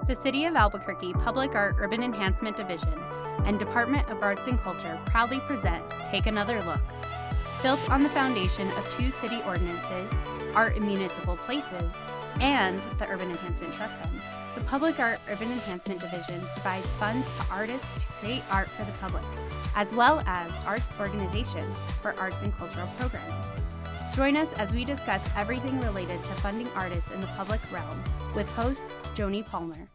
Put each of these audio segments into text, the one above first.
The City of Albuquerque Public Art Urban Enhancement Division and Department of Arts and Culture proudly present Take Another Look. Built on the foundation of two city ordinances, Art in Municipal Places, and the Urban Enhancement Trust Fund, the Public Art Urban Enhancement Division provides funds to artists to create art for the public, as well as arts organizations for arts and cultural programming. Join us as we discuss everything related to funding artists in the public realm with host Joni Palmer.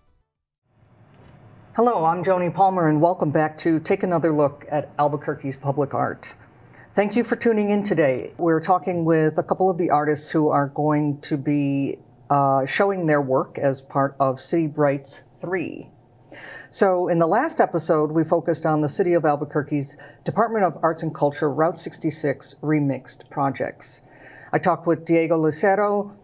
Hello, I'm Joni Palmer, and welcome back to Take Another Look at Albuquerque's public art. Thank you for tuning in today. We're talking with a couple of the artists who are going to be showing their work as part of City Brights 3. So in the last episode, we focused on the City of Albuquerque's Department of Arts and Culture Route 66 Remixed projects. I talked with Diego Lucero,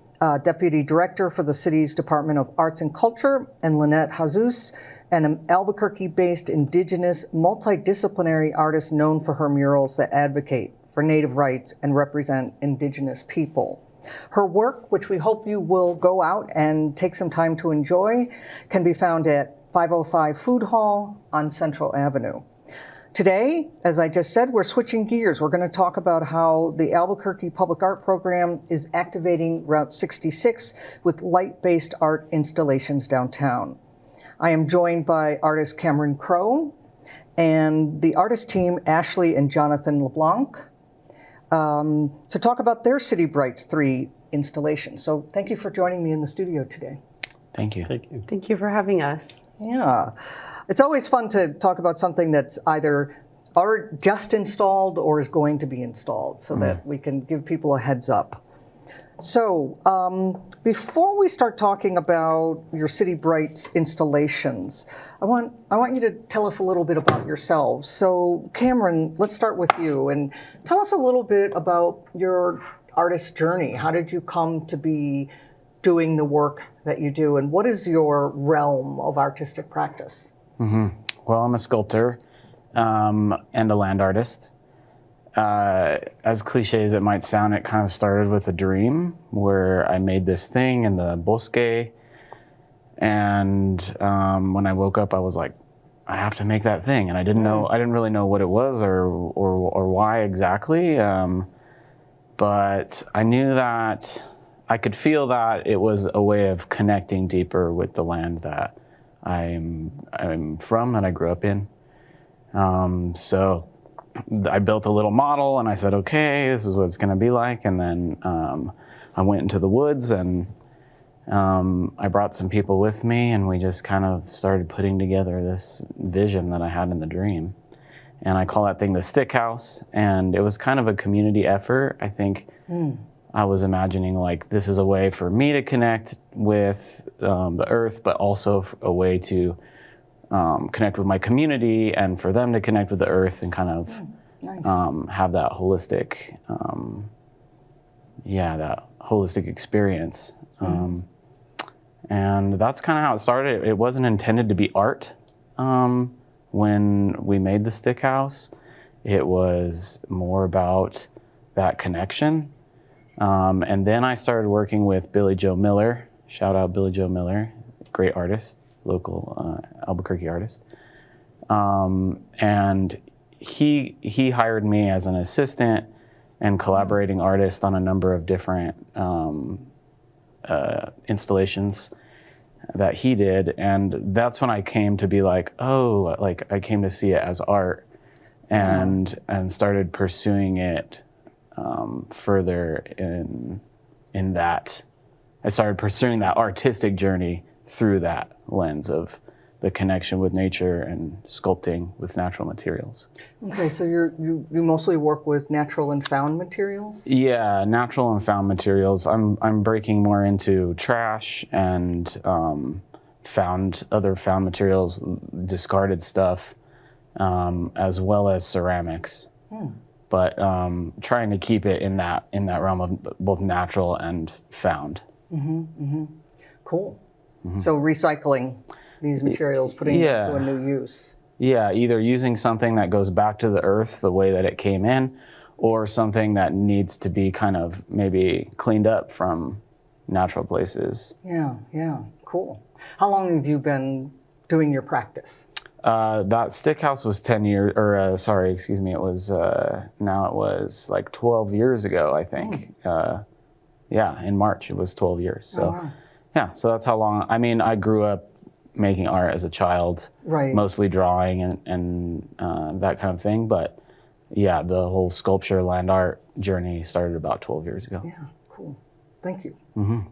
Deputy Director for the city's Department of Arts and Culture, and Lynette Jesus, an Albuquerque-based indigenous multidisciplinary artist known for her murals that advocate for Native rights and represent indigenous people. Her work, which we hope you will go out and take some time to enjoy, can be found at 505 Food Hall on Central Avenue. Today, as I just said, we're switching gears. We're going to talk about how the Albuquerque Public Art Program is activating Route 66 with light-based art installations downtown. I am joined by artist Cameron Krow and the artist team Ashley and Jonathan LeBlanc to talk about their City Brights 3 installation. So thank you for joining me in the studio today. Thank you. Thank you. Thank you for having us. Yeah. It's always fun to talk about something that's either just installed or is going to be installed so that we can give people a heads up. So before we start talking about your City Brights installations, I want you to tell us a little bit about yourselves. So Cameron, let's start with you and tell us a little bit about your artist journey. How did you come to be doing the work that you do, and what is your realm of artistic practice? Well, I'm a sculptor and a land artist. As cliche as it might sound, it kind of started with a dream where I made this thing in the bosque, and when I woke up, I was like, I have to make that thing, and I didn't really know what it was or why exactly, but I knew that I could feel that it was a way of connecting deeper with the land that I'm from, that I grew up in. So I built a little model and I said, okay, this is what it's gonna be like. And then I went into the woods and I brought some people with me, and we just kind of started putting together this vision that I had in the dream. And I call that thing the Stick House. And it was kind of a community effort. I think I was imagining like this is a way for me to connect with the earth, but also a way to connect with my community and for them to connect with the earth and kind of have that holistic, that holistic experience. And that's kind of how it started. It wasn't intended to be art when we made the Stick House. It was more about that connection. And then I started working with Billy Joe Miller. Shout out Billy Joe Miller, great artist, local Albuquerque artist. And he hired me as an assistant and collaborating artist on a number of different installations that he did. And that's when I came to be like, oh, like I came to see it as art and started pursuing it further in that. I started pursuing that artistic journey through that lens of the connection with nature and sculpting with natural materials. Okay, so you mostly work with natural and found materials? Yeah, natural and found materials. I'm breaking more into trash and other found materials, discarded stuff, as well as ceramics. But trying to keep it in that realm of both natural and found. Cool. So recycling these materials, putting them to a new use. Yeah, either using something that goes back to the earth the way that it came in, or something that needs to be kind of maybe cleaned up from natural places. Yeah, cool. How long have you been doing your practice? That stick house was 10 years, or it was, now it was like 12 years ago, I think. In March it was 12 years. So, wow. Yeah, so that's how long. I mean, I grew up making art as a child, right. Mostly drawing and that kind of thing. But yeah, the whole sculpture, land art journey started about 12 years ago. Yeah, cool. Thank you.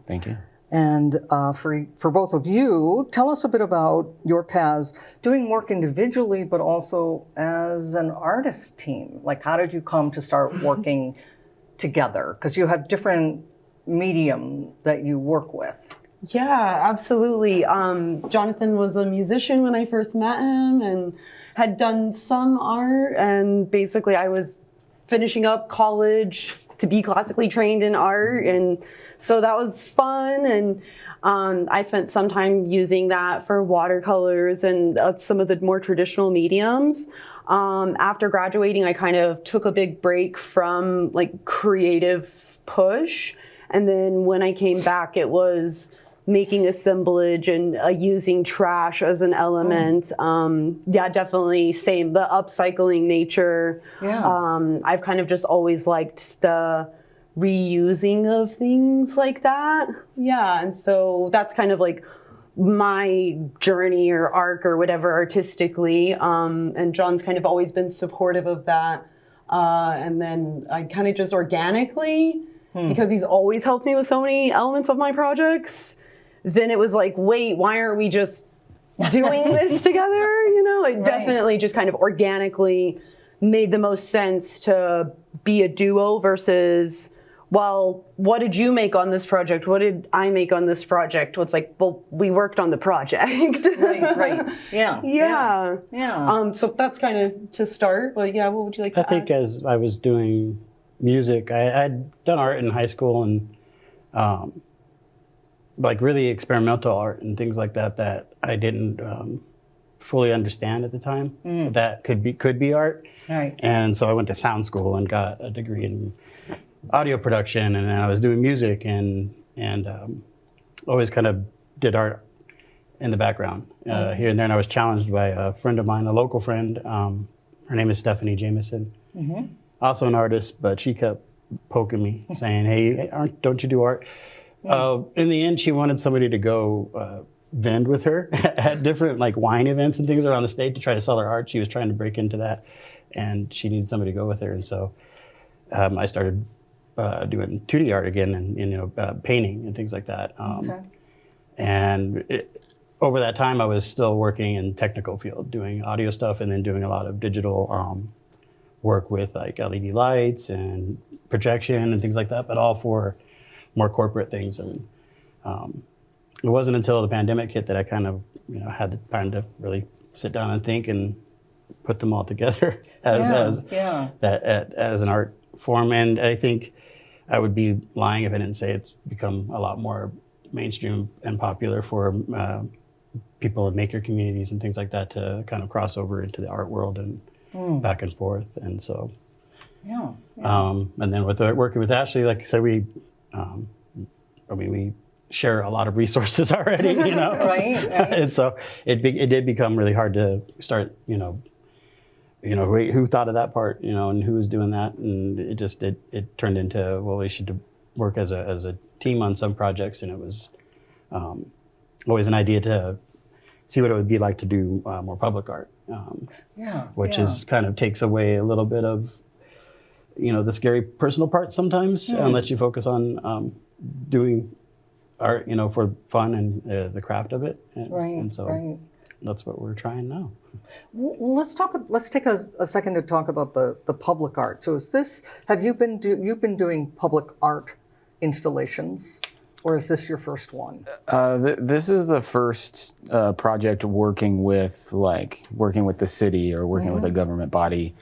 Thank you. And for both of you, tell us a bit about your paths, doing work individually, but also as an artist team. Like, how did you come to start working together? Because you have different medium that you work with. Yeah, absolutely. Jonathan was a musician when I first met him and had done some art. And basically I was finishing up college to be classically trained in art. And so that was fun. And I spent some time using that for watercolors and some of the more traditional mediums. After graduating, I kind of took a big break from like creative push. And then when I came back, it was making assemblage and using trash as an element. Yeah, definitely same, the upcycling nature. Yeah. I've kind of just always liked the reusing of things like that. Yeah, and so that's kind of like my journey or arc or whatever artistically. And John's kind of always been supportive of that. And then I kind of just organically, because he's always helped me with so many elements of my projects, then it was like, wait, why aren't we just doing this together? You know, it definitely just kind of organically made the most sense to be a duo versus, well, what did you make on this project? What did I make on this project? Well, it's like, well, we worked on the project. Right. Yeah. So that's kind of to start, but yeah, what would you like to add? I think as I was doing music, I'd done art in high school and like really experimental art and things like that that I didn't fully understand at the time that could be art. Right. And so I went to sound school and got a degree in audio production, and then I was doing music and always kind of did art in the background here and there. And I was challenged by a friend of mine, a local friend. Her name is Stephanie Jameson, also an artist, but she kept poking me, saying, "Hey, don't you do art?" In the end, she wanted somebody to go vend with her at different like wine events and things around the state to try to sell her art. She was trying to break into that, and she needed somebody to go with her. And so I started doing 2D art again, and painting and things like that. And over that time, I was still working in technical field, doing audio stuff, and then doing a lot of digital work with like LED lights and projection and things like that, but all for more corporate things. And it wasn't until the pandemic hit that I kind of had the time to really sit down and think and put them all together as an art form. And I think I would be lying if I didn't say it's become a lot more mainstream and popular for people in maker communities and things like that to kind of cross over into the art world and back and forth. And so, and then with working with Ashley, like I said, we share a lot of resources already, Right. And so it did become really hard to start, who thought of that part, and who was doing that, and it turned into, well, we should work as a team on some projects, and it was always an idea to see what it would be like to do more public art, which is kind of takes away a little bit of the scary personal part sometimes, and lets you focus on doing art, for fun and the craft of it, and so that's what we're trying now. Well, let's take a second to talk about the public art. So have you been doing public art installations, or is this your first one? This is the first project working with the city or working with a government body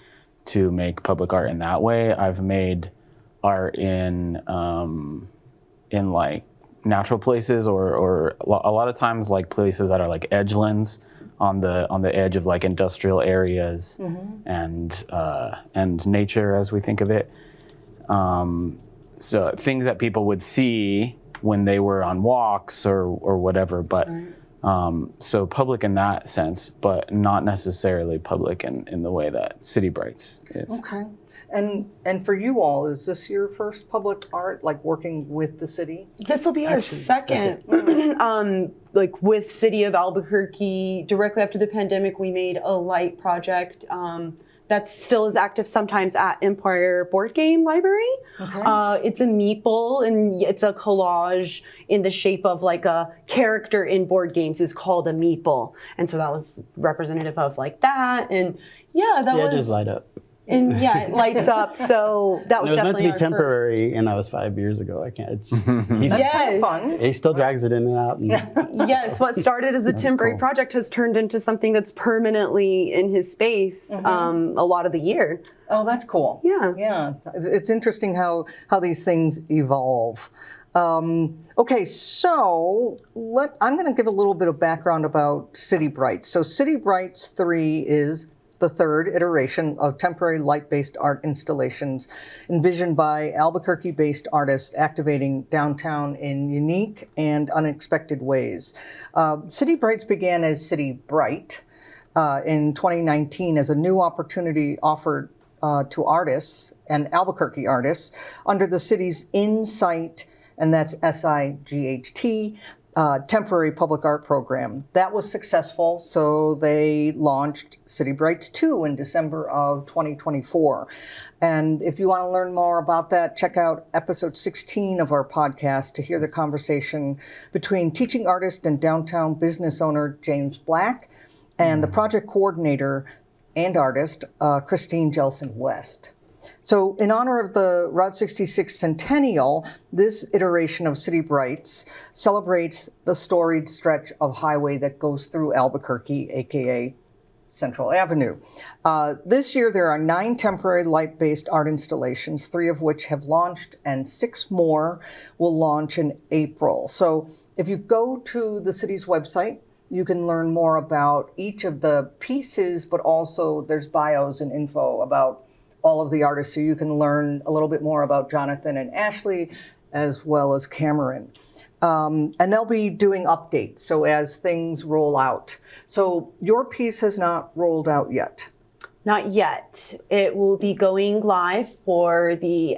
to make public art in that way. I've made art in like natural places or a lot of times like places that are like edgelands on the edge of like industrial areas and nature as we think of it. So things that people would see when they were on walks or whatever. But so public in that sense, but not necessarily public in the way that City Brights is. Okay. And for you all, is this your first public art, like working with the city? This will be our second. Like with City of Albuquerque, directly after the pandemic, we made a light project that still is active sometimes at Empire Board Game Library. Okay. It's a meeple, and it's a collage in the shape of like a character in board games is called a meeple. And so that was representative of like that. And that was... Yeah, just light up. And it lights up. So that was definitely it was meant to be our temporary, first. and that was 5 years ago. I can't. It's Yes. fun. he still drags it in and out. And Yes, what started as a temporary cool. project has turned into something that's permanently in his space a lot of the year. Oh, that's cool. Yeah. Yeah. It's interesting how these things evolve. Okay, so I'm going to give a little bit of background about City Brights. So City Brights 3 is the third iteration of temporary light-based art installations envisioned by Albuquerque-based artists activating downtown in unique and unexpected ways. City Brights began as City Bright in 2019 as a new opportunity offered to artists and Albuquerque artists under the city's Insight, and that's SIGHT, temporary public art program. That was successful, so they launched City Brights 2 in December of 2024. And if you want to learn more about that, check out episode 16 of our podcast to hear the conversation between teaching artist and downtown business owner James Black and the project coordinator and artist Christine Jelson West. So in honor of the Route 66 centennial, this iteration of City Brights celebrates the storied stretch of highway that goes through Albuquerque, aka Central Avenue. This year there are 9 temporary light-based art installations, 3 of which have launched and 6 more will launch in April. So if you go to the city's website, you can learn more about each of the pieces, but also there's bios and info about all of the artists, so you can learn a little bit more about Jonathan and Ashley, as well as Cameron. And they'll be doing updates, so as things roll out. So your piece has not rolled out yet. Not yet. It will be going live for the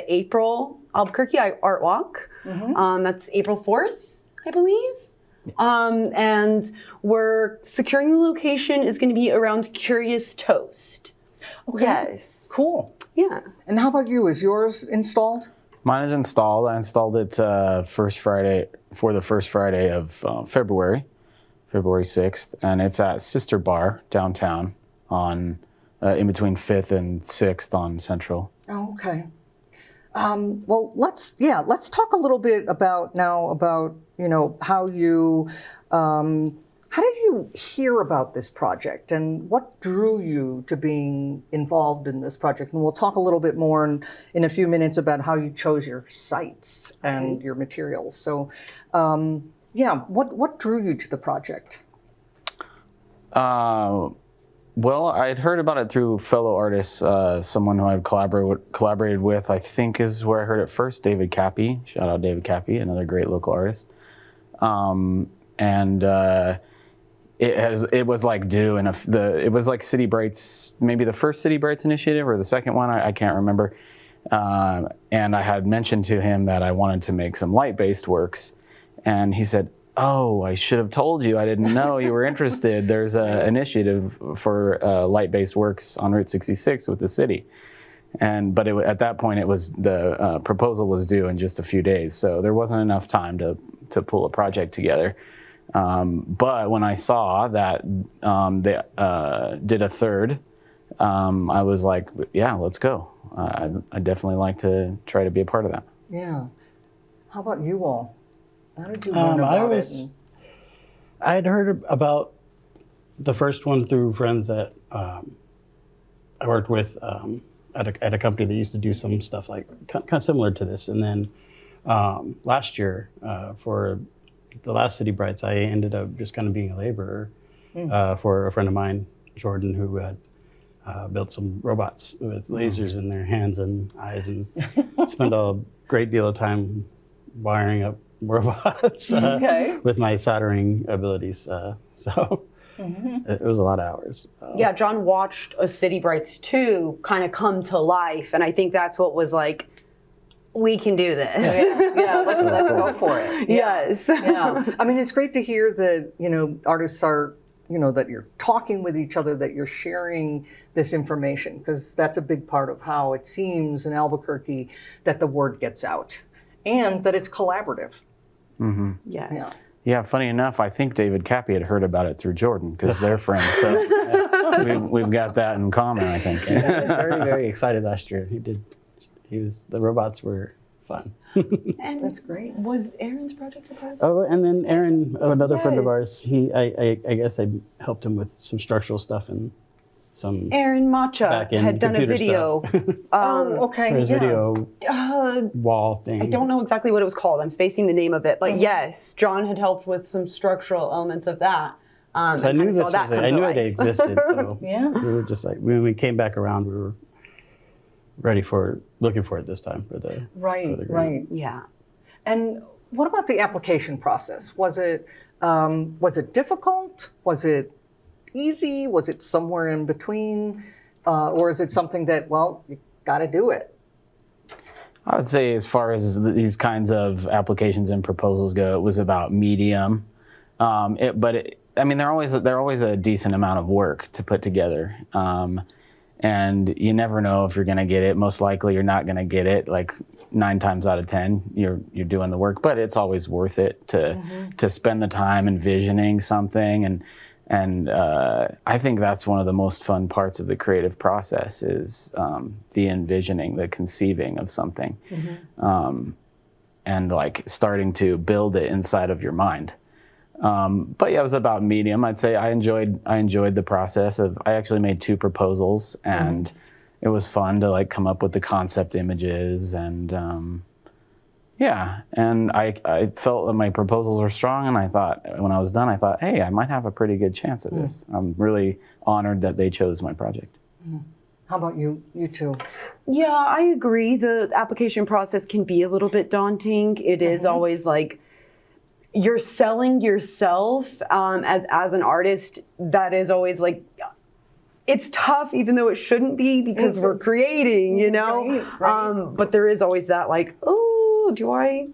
April Albuquerque Art Walk. That's April 4th, I believe. And we're securing the location is going to be around Curious Toast. Okay. Yes. Cool. Yeah. And how about you? Is yours installed? Mine is installed. I installed it for the first Friday of February 6th, and it's at Sister Bar downtown on in between 5th and 6th on Central. Oh, okay. Well, let's talk a little bit about how did you hear about this project and what drew you to being involved in this project? And we'll talk a little bit more in a few minutes about how you chose your sites and your materials. So, what drew you to the project? Well, I'd heard about it through fellow artists, someone who I've collaborated with, I think is where I heard it first, David Cappy. Shout out David Cappy, another great local artist. It was like due, and it was like City Brights, maybe the first City Brights initiative or the second one, I can't remember. And I had mentioned to him that I wanted to make some light-based works, and he said, "Oh, I should have told you. I didn't know you were interested. There's an initiative for light-based works on Route 66 with the city." But at that point, it was the proposal was due in just a few days, so there wasn't enough time to pull a project together. But when I saw that they did a third, I was like, "Yeah, let's go." I definitely like to try to be a part of that. Yeah. How about you all? How did you learn about it? I had heard about the first one through friends that I worked with at a company that used to do some stuff like kind of similar to this. And then last year, for the last City Brights, I ended up just kind of being a laborer for a friend of mine, Jordan, who had built some robots with lasers in their hands and eyes, and spent a great deal of time wiring up robots with my soldering abilities. So it was a lot of hours. Yeah, John watched a City Brights 2 kind of come to life, and I think that's what was like, we can do this. Yeah, let's go for it. Yes. Yeah. I mean, it's great to hear that, artists are, that you're talking with each other, that you're sharing this information, because that's a big part of how it seems in Albuquerque that the word gets out and that it's collaborative. Mm-hmm. Yes. Yeah, funny enough, I think David Cappy had heard about it through Jordan because they're friends. So we've got that in common, I think. Yeah, he was very, very excited last year. The robots were fun. And that's great. Was Aaron's project a project? Oh, and then Aaron, another friend of ours, I guess I helped him with some structural stuff and some Aaron Macha back-end had done a computer video. Okay. for his video wall thing. I don't know exactly what it was called. I'm spacing the name of it, but yes, John had helped with some structural elements of that. So I knew I knew they existed. So Yeah. we were just like, when we came back around, we were looking for it this time for the Right, grant. right. Yeah. And what about the application process? Was it difficult? Was it easy? Was it somewhere in between? Or is it something that, well, you got to do it? I would say as far as these kinds of applications and proposals go, it was about medium. They're always a decent amount of work to put together. And you never know if you're going to get it. Most likely you're not going to get it. Like 9 times out of 10, you're doing the work, but it's always worth it to spend the time envisioning something. And I think that's one of the most fun parts of the creative process is the envisioning, the conceiving of something, and like starting to build it inside of your mind. But yeah, it was about medium. I'd say I enjoyed the process of. I actually made 2 proposals, and it was fun to like come up with the concept images, and and I felt that my proposals were strong, and I thought when I was done, I thought, hey, I might have a pretty good chance at this. I'm really honored that they chose my project. How about you two? Yeah, I agree. The application process can be a little bit daunting. It is always like, you're selling yourself as an artist. That is always like, it's tough, even though it shouldn't be, because we're creating, Right. But there is always that like, oh, do I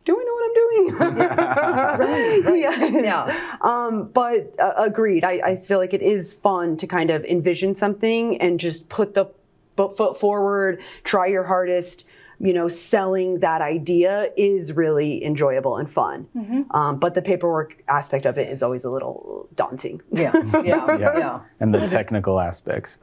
know what I'm doing? Right. Yes. Yeah. But agreed. I feel like it is fun to kind of envision something and just put the foot forward, try your hardest. Selling that idea is really enjoyable and fun. But the paperwork aspect of it is always a little daunting. Yeah. And the technical aspects,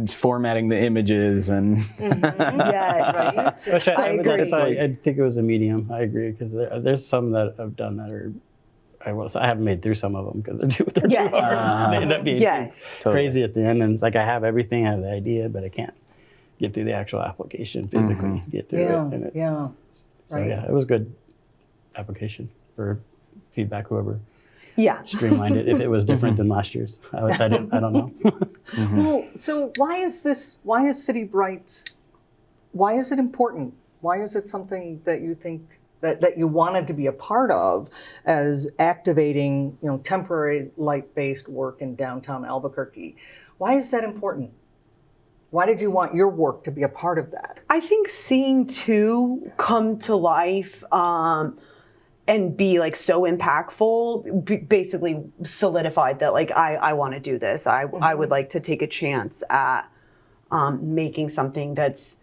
formatting the images and Yes. Right. Which I agree. I think it was a medium. I agree, because there's some that I've done that are. I haven't made through some of them because they're too hard. They end up being too crazy at the end, and it's like I have everything, I have the idea, but I can't get through the actual application physically. Get through it. So it was a good application for feedback. Whoever streamlined it, if it was different than last year's, I don't know. Well, so why is City Brights? Why is it important? Why is it something that you think that you wanted to be a part of as activating, temporary light-based work in downtown Albuquerque? Why is that important? Why did you want your work to be a part of that? I think seeing 2 come to life and be like so impactful basically solidified that like I want to do this. I would like to take a chance at making something that's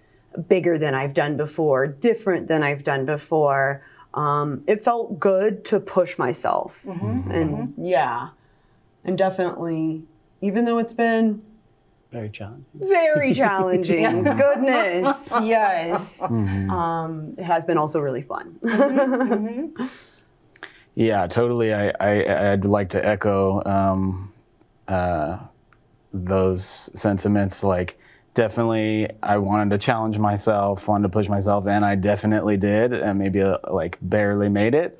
bigger than I've done before, different than I've done before. It felt good to push myself. And and definitely, even though it's been Very challenging. very challenging, goodness, yes. It has been also really fun. Yeah, totally. I'd like to echo those sentiments. Like, definitely, I wanted to challenge myself, wanted to push myself, and I definitely did, and maybe barely made it.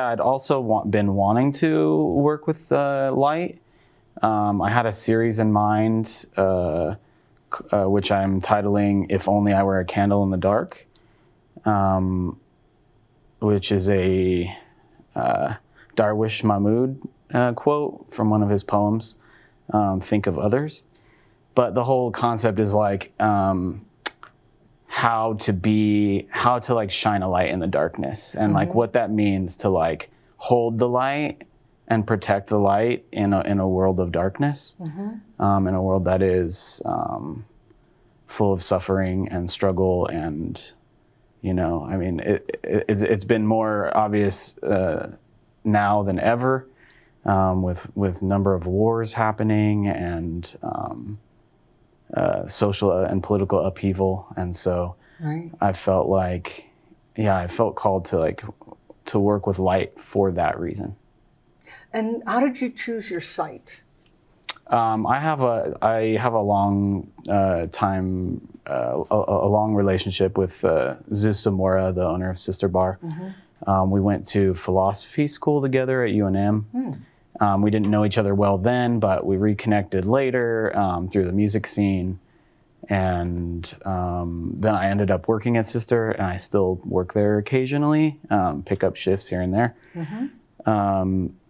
I'd also been wanting to work with light. I had a series in mind which I'm titling "If Only I Were a Candle in the Dark," which is a Darwish Mahmood quote from one of his poems, "Think of Others." But the whole concept is like how to like shine a light in the darkness, and like what that means to like hold the light and protect the light in a world of darkness, in a world that is full of suffering and struggle. And I mean, it's been more obvious now than ever, with number of wars happening and social and political upheaval. And so I felt like, I felt called to work with light for that reason. And how did you choose your site? I have a long a long relationship with Zeus Zamora, the owner of Sister Bar. We went to philosophy school together at UNM. We didn't know each other well then, but we reconnected later through the music scene. And then I ended up working at Sister, and I still work there occasionally, pick up shifts here and there.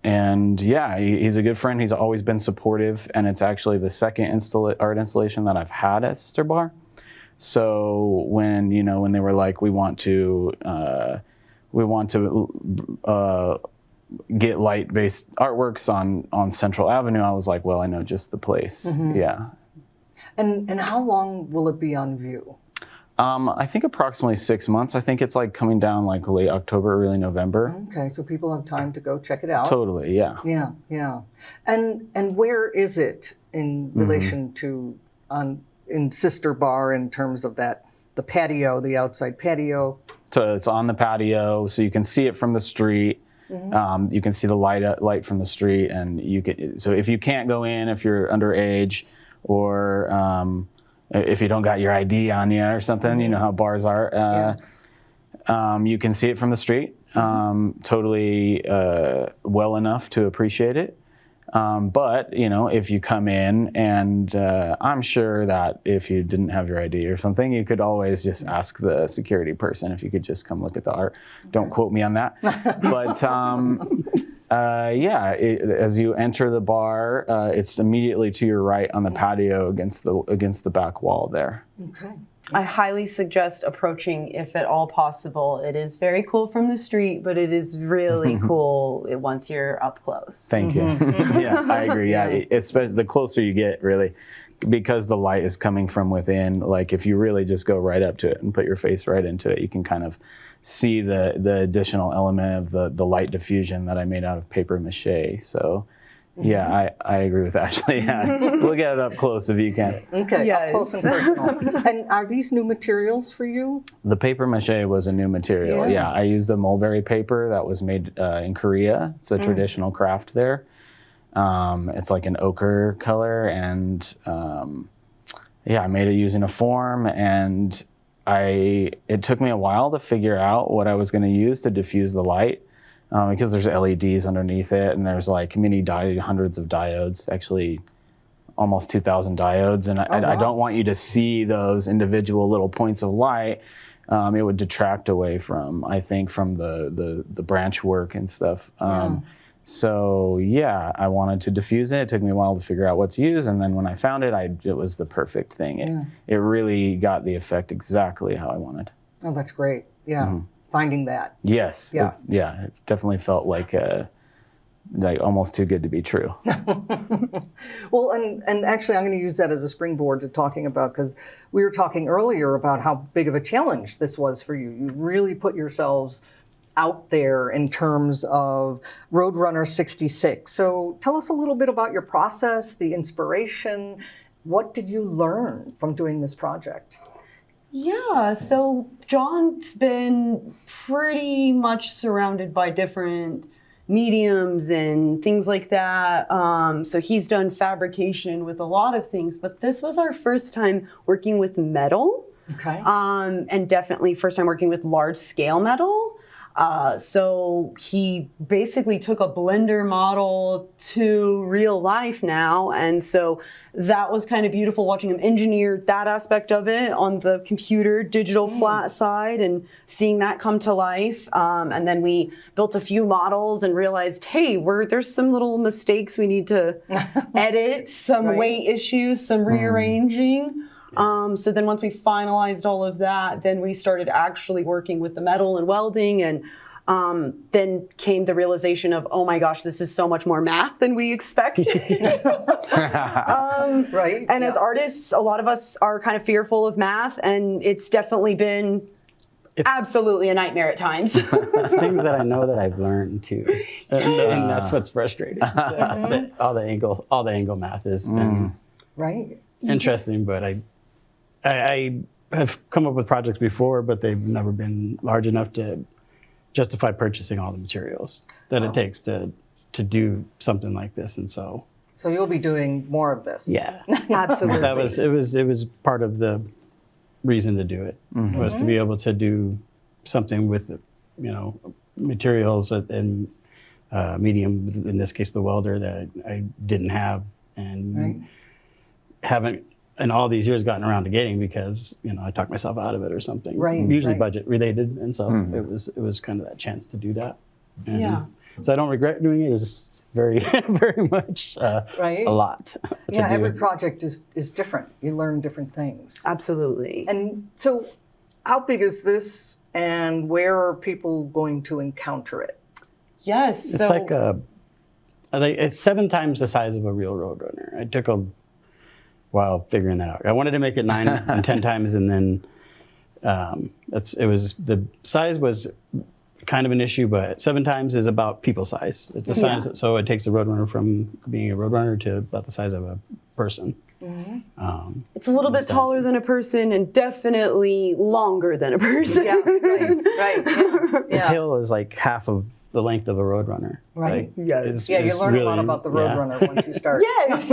And yeah, he's a good friend. He's always been supportive, and it's actually the second art installation that I've had at Sister Bar. So when they were like, we want to get light-based artworks on Central Avenue, I was like, well, I know just the place. Yeah. And how long will it be on view? I think approximately 6 months. I think it's like coming down like late October, early November. Okay, so people have time to go check it out. Totally, yeah. Yeah. And where is it in relation to in Sister Bar in terms of the patio, the outside patio? So it's on the patio, so you can see it from the street. You can see the light from the street, and so if you can't go in, if you're underage, or if you don't got your ID on you or something, you know how bars are. You can see it from the street, totally well enough to appreciate it. But if you come in, and I'm sure that if you didn't have your ID or something, you could always just ask the security person if you could just come look at the art. Don't quote me on that. But as you enter the bar, it's immediately to your right on the patio against the back wall there. Okay. I highly suggest approaching if at all possible. It is very cool from the street, but it is really cool once you're up close. Thank you. Yeah, I agree. Yeah, especially the closer you get, really, because the light is coming from within. Like if you really just go right up to it and put your face right into it, you can kind of see the additional element of the light diffusion that I made out of paper mache. So. Yeah, I agree with Ashley. Yeah. Look at it up close if you can. Okay, up close and personal. And are these new materials for you? The paper mache was a new material. Yeah, I used the mulberry paper that was made in Korea. It's a traditional craft there. It's like an ochre color, and I made it using a form, and it took me a while to figure out what I was going to use to diffuse the light. Because there's LEDs underneath it, and there's like hundreds of diodes, actually almost 2,000 diodes. And I don't want you to see those individual little points of light. It would detract away from the branch work and stuff. So I wanted to diffuse it. It took me a while to figure out what to use. And then when I found it, it was the perfect thing. It really got the effect exactly how I wanted. Oh, that's great. Yeah. Finding that. Yes. It definitely felt like almost too good to be true. Well, and actually I'm going to use that as a springboard to talking about, because we were talking earlier about how big of a challenge this was for you. You really put yourselves out there in terms of Roadrunner 66. So tell us a little bit about your process, the inspiration. What did you learn from doing this project? Yeah, so John's been pretty much surrounded by different mediums and things like that. So he's done fabrication with a lot of things, but this was our first time working with metal. Okay. And definitely first time working with large scale metal. So he basically took a Blender model to real life now. And so that was kind of beautiful watching him engineer that aspect of it on the computer, digital flat side, and seeing that come to life. And then we built a few models and realized, hey, there's some little mistakes we need to edit, some weight issues, some rearranging. So then once we finalized all of that, then we started actually working with the metal and welding, and then came the realization of, oh my gosh, this is so much more math than we expected. And as artists, a lot of us are kind of fearful of math, and it's definitely been absolutely a nightmare at times. It's things that I know that I've learned too, and that's what's frustrating. All the angle math has been interesting, but I have come up with projects before, but they've never been large enough to justify purchasing all the materials that it takes to do something like this. And so you'll be doing more of this. Yeah, absolutely. It was part of the reason to do it, was to be able to do something with, materials and medium, in this case the welder, that I didn't have and haven't in all these years gotten around to getting, because I talked myself out of it or something. Usually budget related, and so it was kind of that chance to do that. And so I don't regret doing it. It's very very much a lot. Every project is different. You learn different things. Absolutely. And so, how big is this, and where are people going to encounter it? Yes, it's it's 7 times the size of a real Roadrunner. I took a while figuring that out. I wanted to make it 9 and 10 times, and then the size was kind of an issue, but 7 times is about people size. It's a size, so it takes the Roadrunner from being a Roadrunner to about the size of a person. It's a little bit taller than a person, and definitely longer than a person. The tail is like half of the length of a Roadrunner. You learn a lot about the Roadrunner once you start. Yes.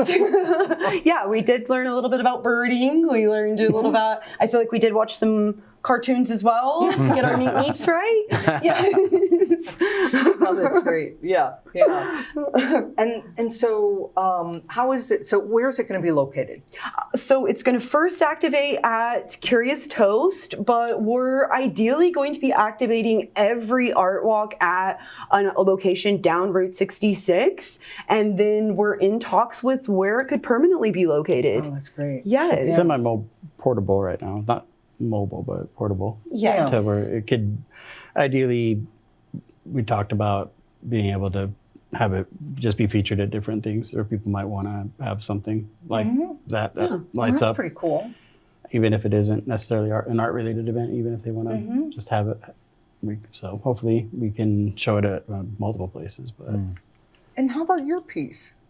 We did learn a little bit about birding. We learned a little about, I feel like we did watch some cartoons as well to get our meeps right. Yes. Oh, that's great. Yeah. And so how is it, so where is it going to be located? So it's going to first activate at Curious Toast, but we're ideally going to be activating every art walk at a location down Route 66, and then we're in talks with where it could permanently be located. Oh, that's great. Yes. It's semi-portable right now. Not mobile, but portable. Yes. To where it could, ideally, we talked about being able to have it just be featured at different things, or people might want to have something like that lights up. That's pretty cool. Even if it isn't necessarily an art-related event, even if they want to just have it. So hopefully we can show it at multiple places. But And how about your piece?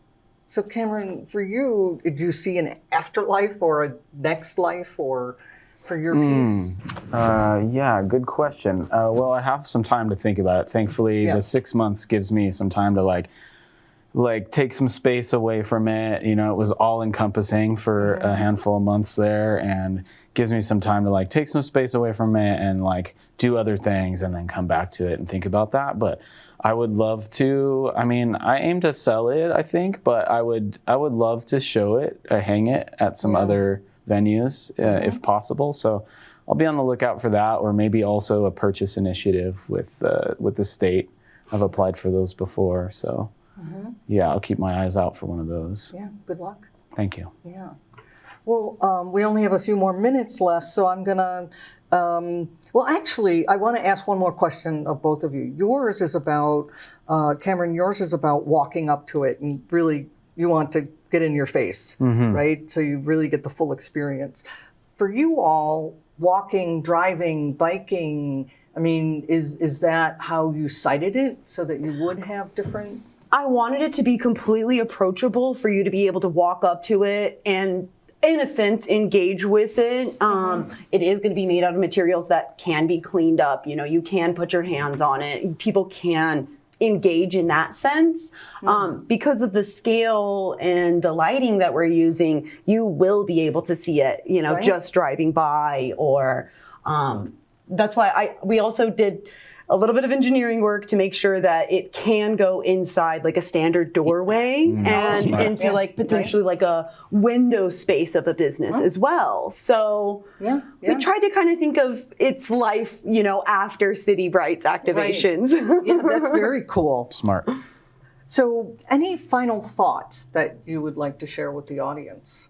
So Cameron, for you, did you see an afterlife or a next life or for your piece? Good question. Well, I have some time to think about it. Thankfully, the 6 months gives me some time to like take some space away from it. It was all encompassing for a handful of months there, and gives me some time to like take some space away from it and like do other things and then come back to it and think about that. But I would love to, I aim to sell it, I think, but I would love to show it, hang it at some other venues if possible. So I'll be on the lookout for that, or maybe also a purchase initiative with the state. I've applied for those before, so I'll keep my eyes out for one of those. Yeah, good luck. Thank you. Yeah. Well, we only have a few more minutes left, so I'm gonna, actually, I want to ask one more question of both of you. Yours is about, Cameron, yours is about walking up to it and really, you want to get in your face, right? So you really get the full experience. For you all, walking, driving, biking, is that how you cited it, so that you would have different? I wanted it to be completely approachable for you to be able to walk up to it and, in a sense, engage with it. It is going to be made out of materials that can be cleaned up. You can put your hands on it. People can engage in that sense. Because of the scale and the lighting that we're using, you will be able to see it, just driving by, or that's why we also did a little bit of engineering work to make sure that it can go inside like a standard doorway and Smart. into like potentially like a window space of a business as well. So we tried to kind of think of its life, you know, after City Brights activations. Yeah, that's very cool. Smart. So, any final thoughts that you would like to share with the audience?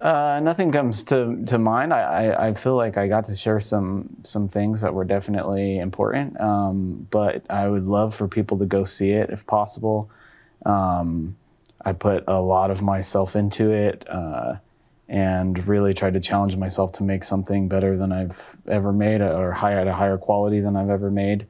Nothing comes to mind. I feel like I got to share some things that were definitely important, but I would love for people to go see it if possible. I put a lot of myself into it and really tried to challenge myself to make something better than I've ever made, or at a higher quality than I've ever made,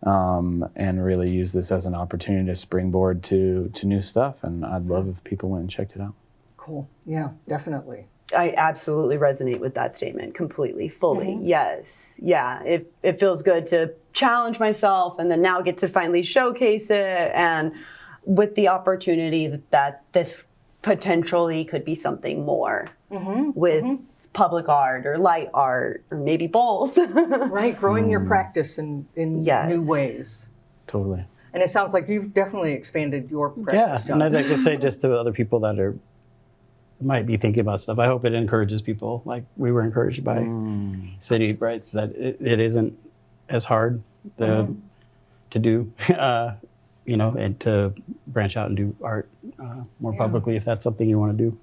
and really use this as an opportunity to springboard to new stuff. And I'd love if people went and checked it out. Cool. Yeah, definitely. I absolutely resonate with that statement completely, fully. Yes. Yeah. It feels good to challenge myself and then now get to finally showcase it, and with the opportunity that this potentially could be something more with public art or light art or maybe both. Right, growing your practice in new ways. Totally. And it sounds like you've definitely expanded your practice. Yeah, and I'd like to say just to other people that might be thinking about stuff, I hope it encourages people, like we were encouraged by City Brights, that it isn't as hard to do, you know, and to branch out and do art more publicly if that's something you want to do.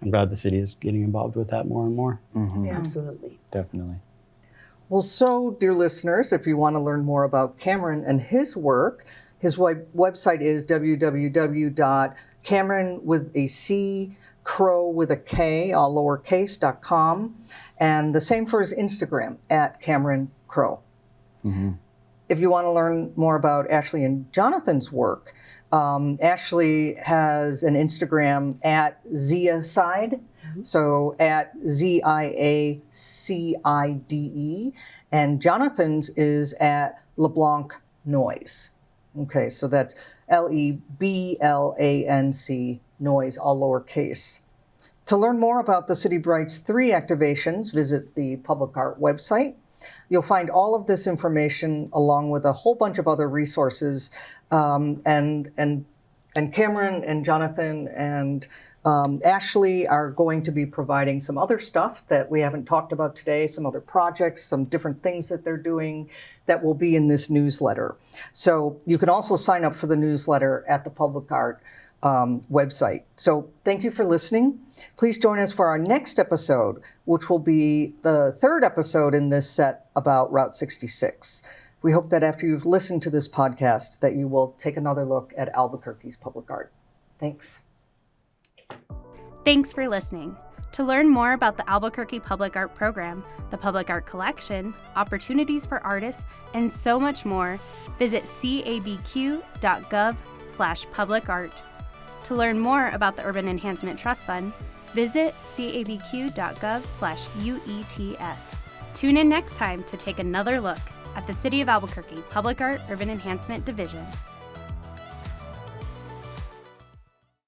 I'm glad the city is getting involved with that more and more. Yeah, absolutely. Definitely. Well, so, dear listeners, if you want to learn more about Cameron and his work, his website is www.cameronkrow.com, and the same for his Instagram, @Cameron Krow. If you want to learn more about Ashley and Jonathan's work, Ashley has an Instagram @ZiaCide, so @ZIACIDE, and Jonathan's is @LeBlanc Noise. Okay, so that's LEBLANC Noise, all lowercase. To learn more about the City Brights 3 activations, visit the Public Art website. You'll find all of this information along with a whole bunch of other resources, and Cameron and Jonathan and Ashley are going to be providing some other stuff that we haven't talked about today, some other projects, some different things that they're doing that will be in this newsletter. So you can also sign up for the newsletter at the Public Art website. So thank you for listening. Please join us for our next episode, which will be the 3rd episode in this set about Route 66. We hope that after you've listened to this podcast, that you will take another look at Albuquerque's public art. Thanks. Thanks for listening. To learn more about the Albuquerque Public Art Program, the Public Art Collection, opportunities for artists, and so much more, visit cabq.gov/publicart. To learn more about the Urban Enhancement Trust Fund, visit cabq.gov/UETF. Tune in next time to take another look at the City of Albuquerque Public Art Urban Enhancement Division.